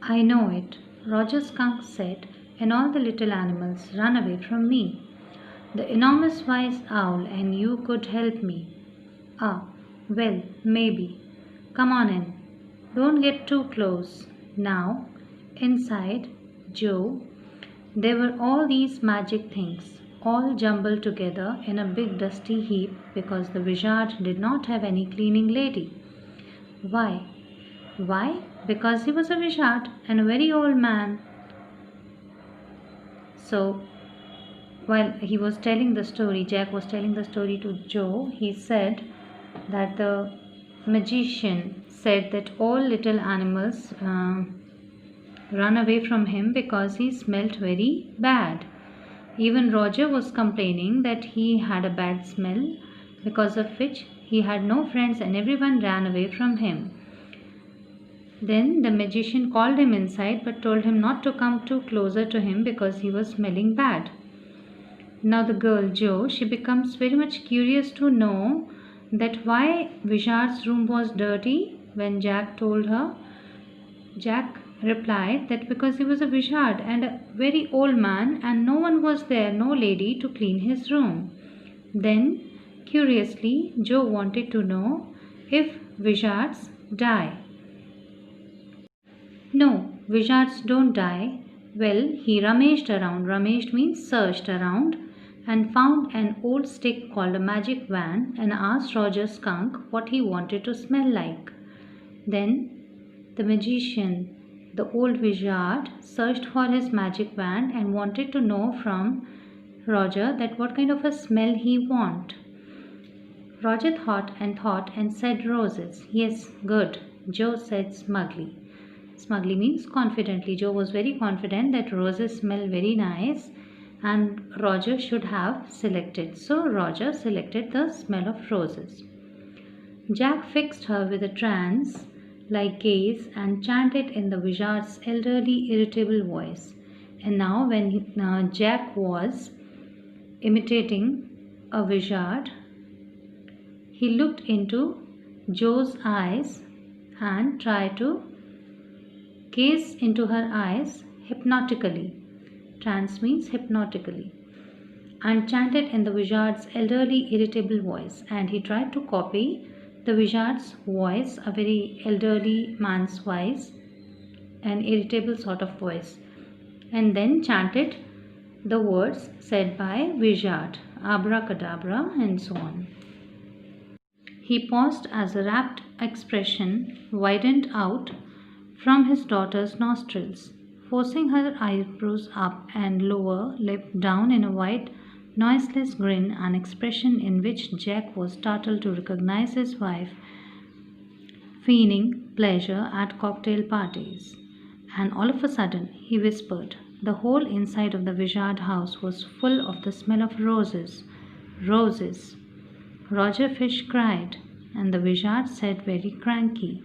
I know it, Roger Skunk said, and all the little animals ran away from me. The enormous wise owl and you could help me. Ah, well, maybe. Come on in. Don't get too close. Now, inside, Joe, there were all these magic things, all jumbled together in a big dusty heap because the wizard did not have any cleaning lady. Why? Why? Because he was a wizard and a very old man. So, while he was telling the story, Jack was telling the story to Joe, he said that the magician said that all little animals run away from him because he smelt very bad. Even Roger was complaining that he had a bad smell, because of which he had no friends and everyone ran away from him. Then the magician called him inside but told him not to come too closer to him because he was smelling bad. Now the girl Jo, she becomes very much curious to know that why Vishard's room was dirty. When Jack told her, Jack replied that because he was a wizard and a very old man and no one was there, no lady to clean his room. Then, curiously, Joe wanted to know if wizards die. No, wizards don't die. Well, he rummaged around. Rummaged means searched around and found an old stick called a magic wand and asked Roger Skunk what he wanted to smell like. Then the magician, the old wizard, searched for his magic wand and wanted to know from Roger that what kind of a smell he want. Roger thought and said roses. Yes, good, Joe said smugly. Smugly means confidently. Joe was very confident that roses smell very nice and Roger should have selected. So Roger selected the smell of roses. Jack fixed her with a trance like gaze and chanted in the wizard's elderly, irritable voice. And now, when Jack was imitating a wizard, he looked into Joe's eyes and tried to gaze into her eyes hypnotically. Trance means hypnotically. And chanted in the wizard's elderly, irritable voice. And he tried to copy the wizard's voice, a very elderly man's voice, an irritable sort of voice, and then chanted the words said by wizard, abracadabra, and so on. He paused as a rapt expression widened out from his daughter's nostrils, forcing her eyebrows up and lower lip down in a wide, noiseless grin, an expression in which Jack was startled to recognize his wife, feigning pleasure at cocktail parties. And all of a sudden, he whispered, the whole inside of the wizard house was full of the smell of roses. Roses. Roger Fish cried, and the wizard said very cranky,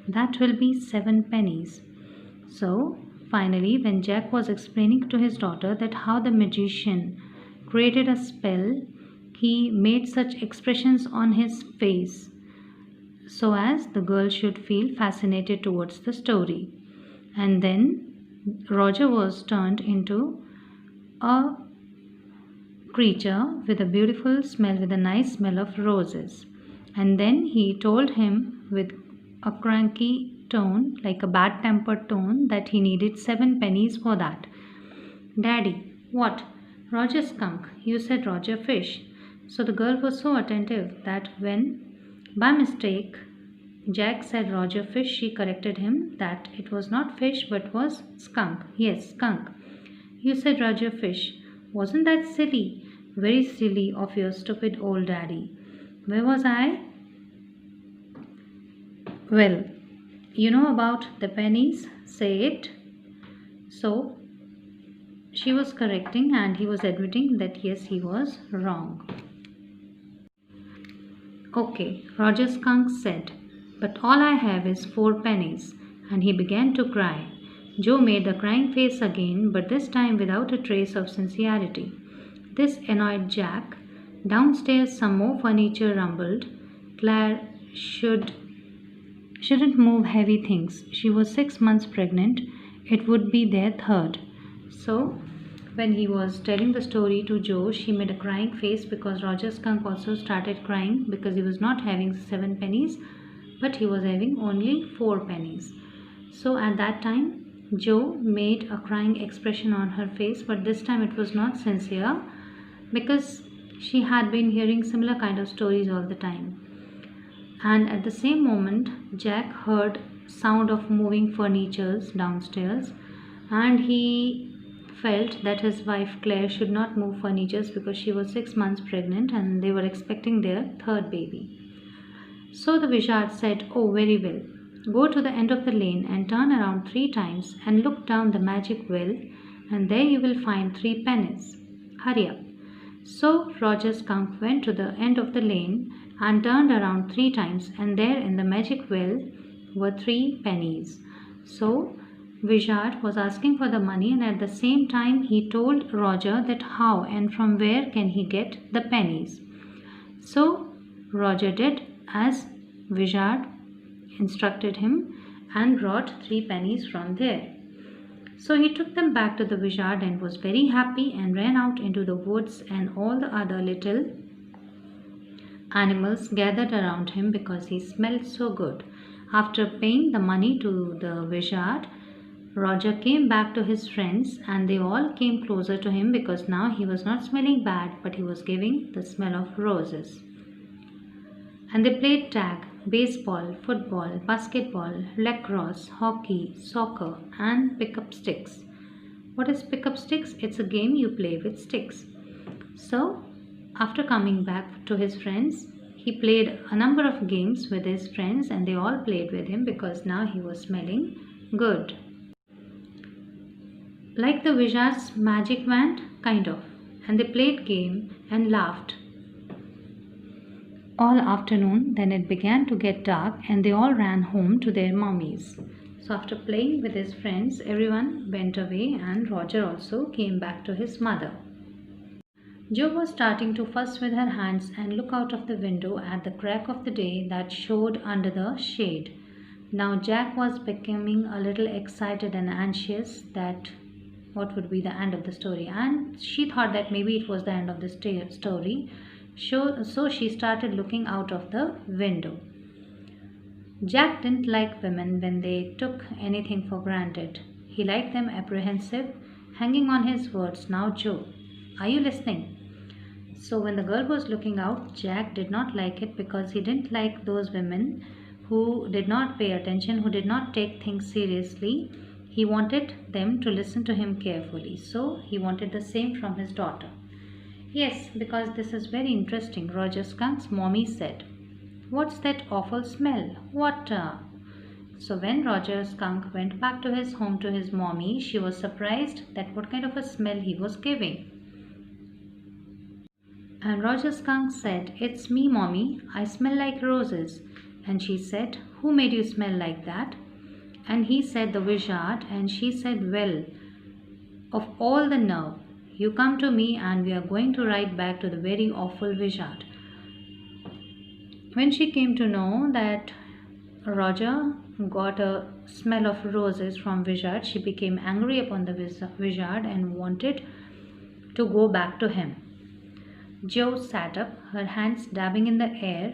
that will be 7 pennies. So, finally, when Jack was explaining to his daughter that how the magician created a spell, he made such expressions on his face so as the girl should feel fascinated towards the story. And then Roger was turned into a creature with a beautiful smell, with a nice smell of roses. And then he told him with a cranky tone, like a bad tempered tone, that he needed 7 pennies for that. Daddy, what? Roger Skunk, you said Roger Fish. So the girl was so attentive that when, by mistake, Jack said Roger Fish, she corrected him that it was not fish but was skunk. Yes, skunk. You said Roger Fish. Wasn't that silly? Very silly of your stupid old daddy. Where was I? Well, you know about the pennies? Say it. So, she was correcting and he was admitting that yes, he was wrong. Okay, Roger Skunk said, but all I have is 4 pennies. And he began to cry. Joe made the crying face again, but this time without a trace of sincerity. This annoyed Jack. Downstairs some more furniture rumbled. Claire should shouldn't move heavy things. She was 6 months pregnant. It would be their third. So, when he was telling the story to Joe, she made a crying face because Roger Skunk also started crying because he was not having 7 pennies, but he was having only 4 pennies. So, at that time, Joe made a crying expression on her face, but this time it was not sincere because she had been hearing similar kind of stories all the time. And at the same moment, Jack heard sound of moving furnitures downstairs, and he felt that his wife Claire should not move furnitures because she was 6 months pregnant and they were expecting their third baby. So the wizard said, "Oh, very well. Go to the end of the lane and turn around 3 times and look down the magic well, and there you will find 3 pennies. Hurry up." So Roger Skunk went to the end of the lane and turned around 3 times, and there in the magic well were 3 pennies. So Wizard was asking for the money, and at the same time he told Roger that how and from where can he get the pennies. So Roger did as Wizard instructed him and brought 3 pennies from there. So he took them back to the wizard and was very happy and ran out into the woods, and all the other little animals gathered around him because he smelled so good. After paying the money to the wizard, Roger came back to his friends and they all came closer to him because now he was not smelling bad, but he was giving the smell of roses. And they played tag, baseball, football, basketball, lacrosse, hockey, soccer, and pick up sticks. What is pick up sticks? It's a game you play with sticks. So, after coming back to his friends, he played a number of games with his friends and they all played with him because now he was smelling good. Like the wizard's magic wand, kind of. And they played game and laughed all afternoon. Then it began to get dark and they all ran home to their mummies. So after playing with his friends, everyone went away and Roger also came back to his mother. Jo was starting to fuss with her hands and look out of the window at the crack of the day that showed under the shade. Now Jack was becoming a little excited and anxious that what would be the end of the story, and she thought that maybe it was the end of the story. So she started looking out of the window. Jack didn't like women when they took anything for granted. He liked them apprehensive, hanging on his words. Now, Jo, are you listening? So when the girl was looking out, Jack did not like it because he didn't like those women who did not pay attention, who did not take things seriously. He wanted them to listen to him carefully. So he wanted the same from his daughter. Yes, because this is very interesting. Roger Skunk's mommy said, "What's that awful smell? Water." So when Roger Skunk went back to his home to his mommy, she was surprised that what kind of a smell he was giving. And Roger Skunk said, "It's me, mommy. I smell like roses." And she said, "Who made you smell like that?" And he said, "The wizard." And she said, "Well, of all the nerve, you come to me and we are going to ride back to the very awful wizard." When she came to know that Roger got a smell of roses from wizard, she became angry upon the wizard and wanted to go back to him. Jo sat up, her hands dabbing in the air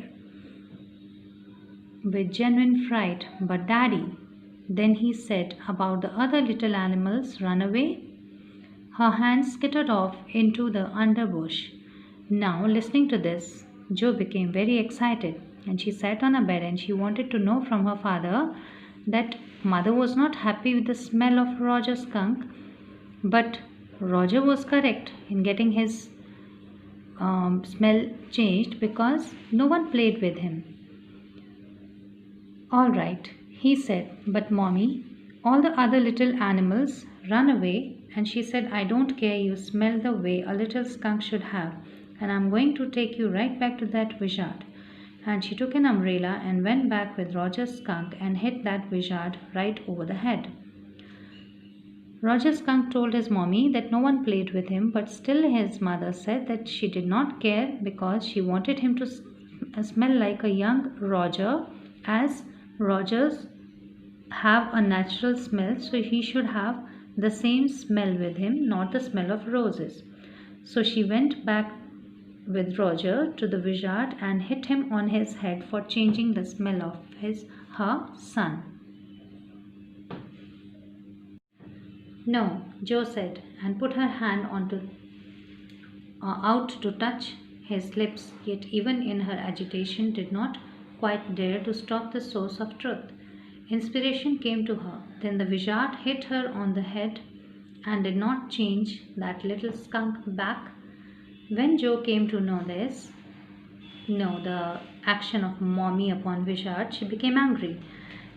with genuine fright. "But Daddy," then he said, "about the other little animals run away?" Her hands skittered off into the underbush. Now, listening to this, Jo became very excited and she sat on a bed and she wanted to know from her father that mother was not happy with the smell of Roger Skunk, but Roger was correct in getting his smell changed because no one played with him. "All right," he said, "but mommy, all the other little animals run away." And she said, "I don't care, you smell the way a little skunk should have, and I'm going to take you right back to that wizard." And she took an umbrella and went back with Roger Skunk and hit that wizard right over the head. Roger Skunk told his mommy that no one played with him, but still his mother said that she did not care because she wanted him to smell like a young Roger as Rogers have a natural smell, so he should have the same smell with him, not the smell of roses. So she went back with Roger to the wizard and hit him on his head for changing the smell of her son. No, Jo said, and put her hand out to touch his lips, yet even in her agitation did not quite dare to stop the source of truth. Inspiration came to her. Then the wizard hit her on the head and did not change that little skunk back. When Jo came to know the action of mommy upon wizard, she became angry,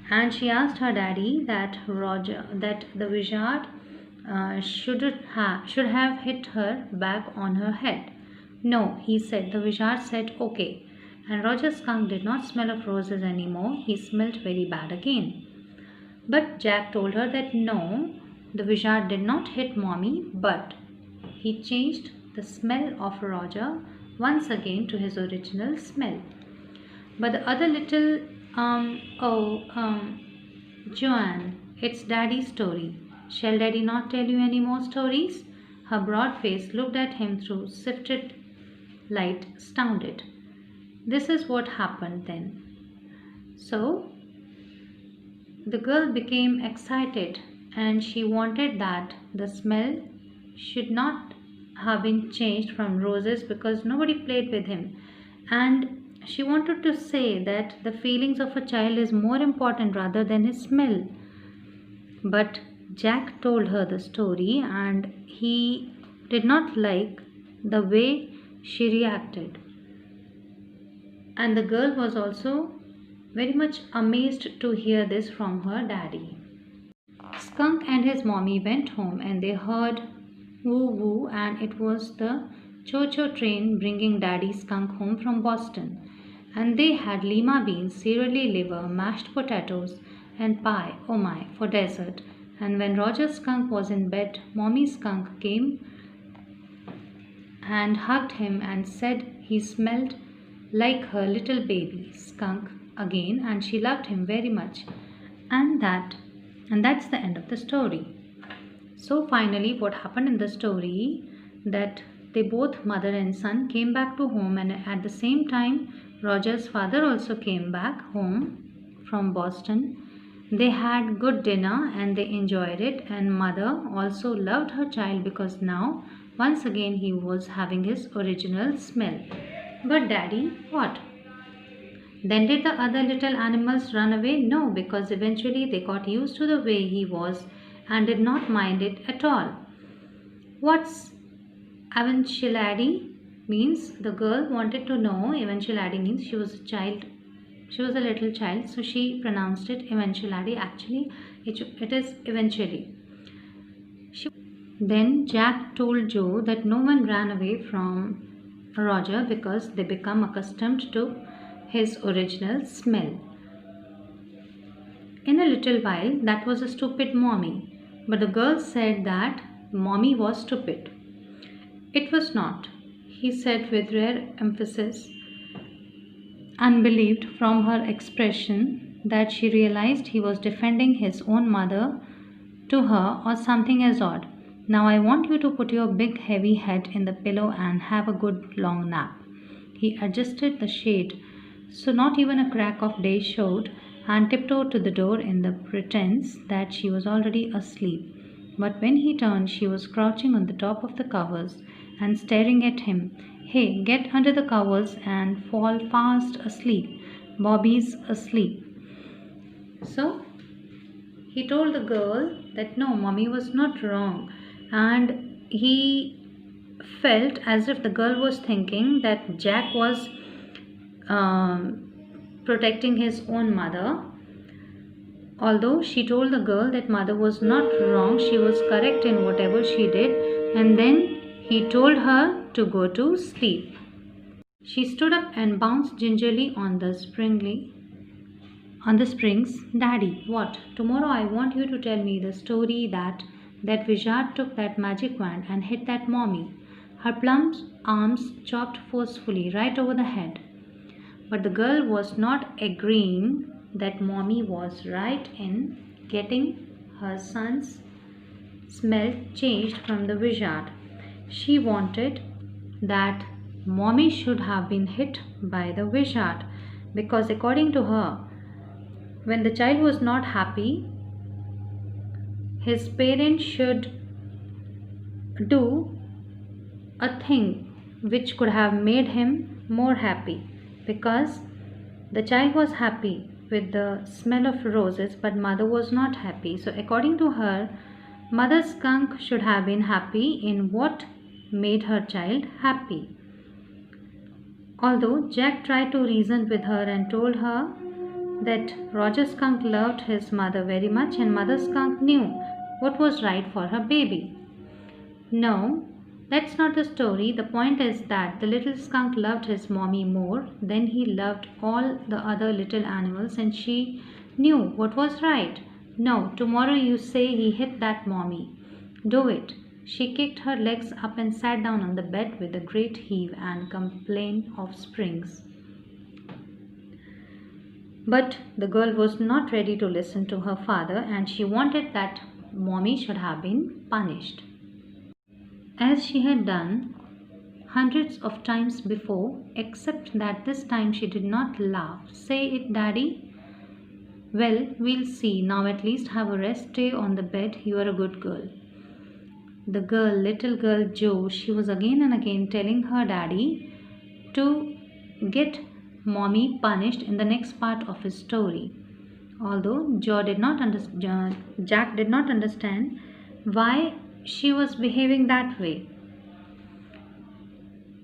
and she asked her daddy that the wizard should have hit her back on her head. No, he said. The wizard said okay, and Roger's skunk did not smell of roses anymore. He smelled very bad again. But Jack told her that no, the wizard did not hit mommy, but he changed the smell of Roger once again to his original smell. But the other little, Joanne, it's Daddy's story. Shall Daddy not tell you any more stories? Her broad face looked at him through sifted light, astounded. This is what happened then. So, the girl became excited and she wanted that the smell should not have been changed from roses because nobody played with him. And she wanted to say that the feelings of a child is more important rather than his smell. But Jack told her the story and he did not like the way she reacted. And the girl was also very much amazed to hear this from her daddy. Skunk and his mommy went home and they heard woo woo, and it was the Cho-Cho train bringing Daddy Skunk home from Boston. And they had lima beans, cereally liver, mashed potatoes, and pie, oh my, for dessert. And when Roger Skunk was in bed, Mommy Skunk came and hugged him and said he smelled like her little baby skunk again, and she loved him very much. And that's the end of the story. So finally, what happened in the story, that they both, mother and son, came back to home, and at the same time Roger's father also came back home from Boston. They had good dinner and they enjoyed it, and mother also loved her child because now once again he was having his original smell. But daddy, what? Then did the other little animals run away? No, because eventually they got used to the way he was and did not mind it at all. What's Eventuality means? The girl wanted to know. Eventuality means she was a child. She was a little child, so she pronounced it eventuality. Actually, it is eventually. Then Jack told Jo that no one ran away from Roger because they become accustomed to his original smell. In a little while, that was a stupid mommy, but the girl said that mommy was stupid. It was not, he said with rare emphasis, and believed from her expression that she realized he was defending his own mother to her or something as odd. Now I want you to put your big heavy head in the pillow and have a good long nap. He adjusted the shade so not even a crack of day showed, and tiptoed to the door in the pretense that she was already asleep. But when he turned, she was crouching on the top of the covers and staring at him. Hey, get under the covers and fall fast asleep. Bobby's asleep. So he told the girl that no, mommy was not wrong, and he felt as if the girl was thinking that Jack was protecting his own mother. Although she told the girl that mother was not wrong, she was correct in whatever she did, and then he told her to go to sleep. She stood up and bounced gingerly on the springs. Daddy, what? Tomorrow I want you to tell me the story that wizard took that magic wand and hit that mommy. Her plump arms chopped forcefully right over the head. But the girl was not agreeing that mommy was right in getting her son's smell changed from the wizard. She wanted that mommy should have been hit by the wizard because, according to her, when the child was not happy, his parents should do a thing which could have made him more happy, because the child was happy with the smell of roses but mother was not happy. So according to her, mother skunk should have been happy in what made her child happy. Although Jack tried to reason with her and told her that Roger Skunk loved his mother very much and Mother Skunk knew what was right for her baby. No, that's not the story. The point is that the little skunk loved his mommy more than he loved all the other little animals, and she knew what was right. No, tomorrow you say he hit that mommy. Do it. She kicked her legs up and sat down on the bed with a great heave and complaint of springs. But the girl was not ready to listen to her father, and she wanted that mommy should have been punished, as she had done hundreds of times before, except that this time she did not laugh. Say it, Daddy. Well, we'll see. Now at least have a rest. Stay on the bed. You are a good girl. The girl, little girl Jo, she was again and again telling her daddy to get mommy punished in the next part of his story. Although Jack did not understand why she was behaving that way.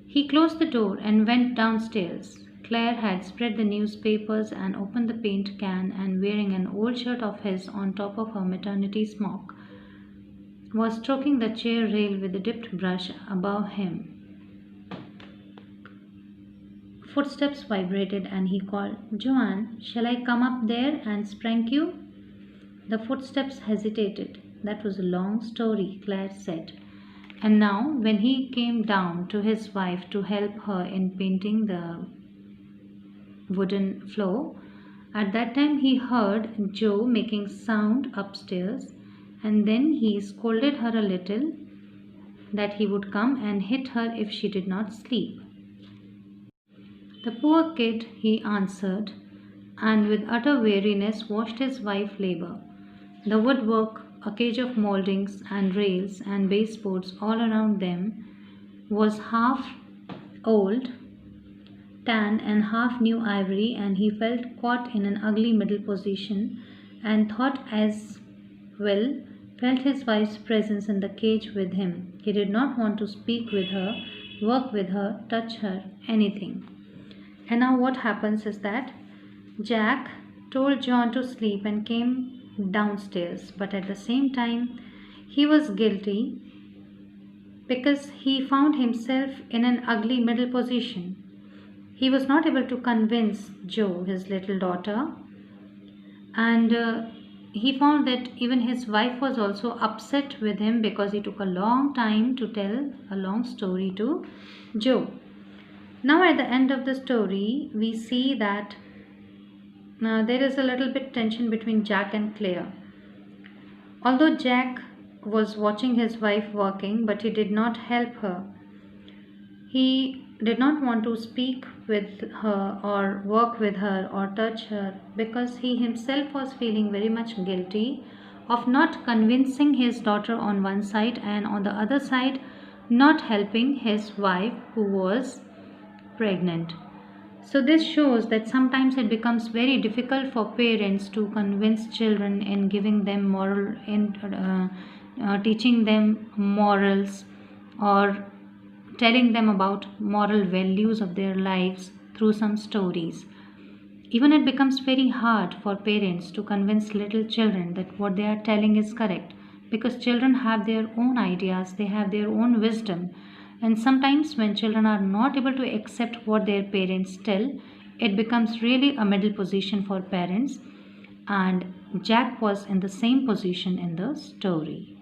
He closed the door and went downstairs. Claire had spread the newspapers and opened the paint can, and wearing an old shirt of his on top of her maternity smock, was stroking the chair rail with a dipped brush above him. Footsteps vibrated and he called, Joanne, shall I come up there and spank you? The footsteps hesitated. That was a long story, Claire said. And now, when he came down to his wife to help her in painting the wooden floor, at that time he heard Jo making sound upstairs, and then he scolded her a little that he would come and hit her if she did not sleep. The poor kid, he answered, and with utter weariness watched his wife labor. The woodwork, a cage of mouldings and rails and baseboards all around them, was half old, tan and half new ivory, and he felt caught in an ugly middle position and thought as well felt his wife's presence in the cage with him. He did not want to speak with her, work with her, touch her, anything. And now what happens is that Jack told John to sleep and came downstairs, but at the same time he was guilty because he found himself in an ugly middle position. He was not able to convince Jo, his little daughter, and he found that even his wife was also upset with him because he took a long time to tell a long story to Jo. Now at the end of the story, we see that there is a little bit tension between Jack and Claire. Although Jack was watching his wife working, but he did not help her. He did not want to speak with her or work with her or touch her because he himself was feeling very much guilty of not convincing his daughter on one side and on the other side not helping his wife who was pregnant. So this shows that sometimes it becomes very difficult for parents to convince children in giving them teaching them morals or telling them about moral values of their lives through some stories. Even it becomes very hard for parents to convince little children that what they are telling is correct, because children have their own ideas, they have their own wisdom. And sometimes when children are not able to accept what their parents tell, it becomes really a middle position for parents. And Jack was in the same position in the story.